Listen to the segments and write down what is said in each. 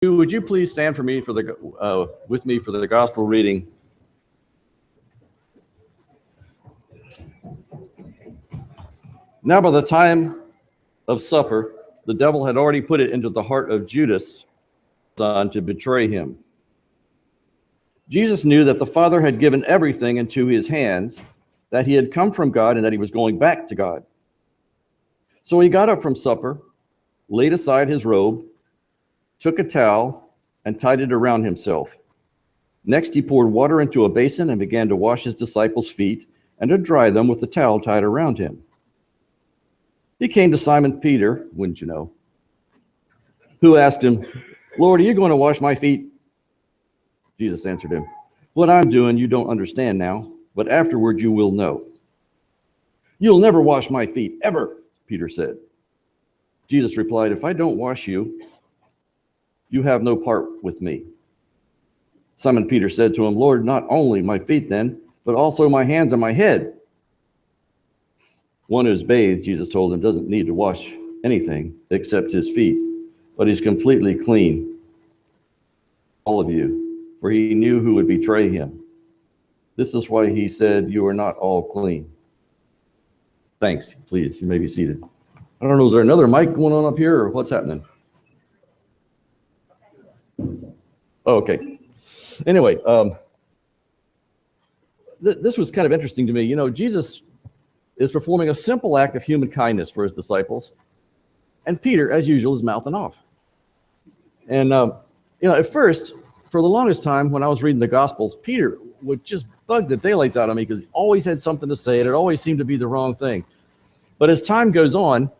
Would you please stand for me with me for the gospel reading? Now by the time of supper, the devil had already put it into the heart of Judas, son, to betray him. Jesus knew that the Father had given everything into his hands, that he had come from God and that he was going back to God. So he got up from supper, laid aside his robe, took a towel, and tied it around himself. Next, he poured water into a basin and began to wash his disciples' feet and to dry them with the towel tied around him. He came to Simon Peter, wouldn't you know, who asked him, "Lord, are you going to wash my feet?" Jesus answered him, "What I'm doing you don't understand now, but afterward you will know." "You'll never wash my feet, ever," Peter said. Jesus replied, "If I don't wash you, you have no part with me." Simon Peter said to him, "Lord, not only my feet then, but also my hands and my head." "One who's bathed," Jesus told him, "doesn't need to wash anything except his feet, but he's completely clean. All of you," for he knew who would betray him. This is why he said, "You are not all clean." Thanks. Please, you may be seated. I don't know, is there another mic going on up here, or what's happening? Oh, okay. Anyway, this was kind of interesting to me. You know, Jesus is performing a simple act of human kindness for his disciples, and Peter, as usual, is mouthing off. And, at first, for the longest time when I was reading the Gospels, Peter would just bug the daylights out of me because he always had something to say, and it always seemed to be the wrong thing. But as time goes on,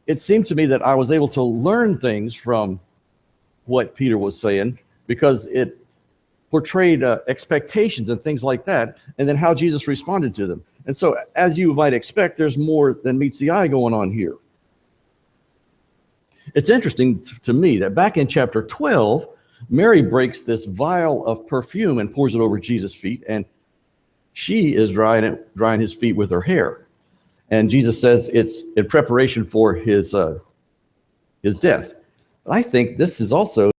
it seemed to me that I was able to learn things from what Peter was saying, because it portrayed expectations and things like that, and then how Jesus responded to them. And so, as you might expect, there's more than meets the eye going on here. It's interesting to me that back in chapter 12, Mary breaks this vial of perfume and pours it over Jesus' feet, and she is drying his feet with her hair. And Jesus says it's in preparation for his death. I think this is also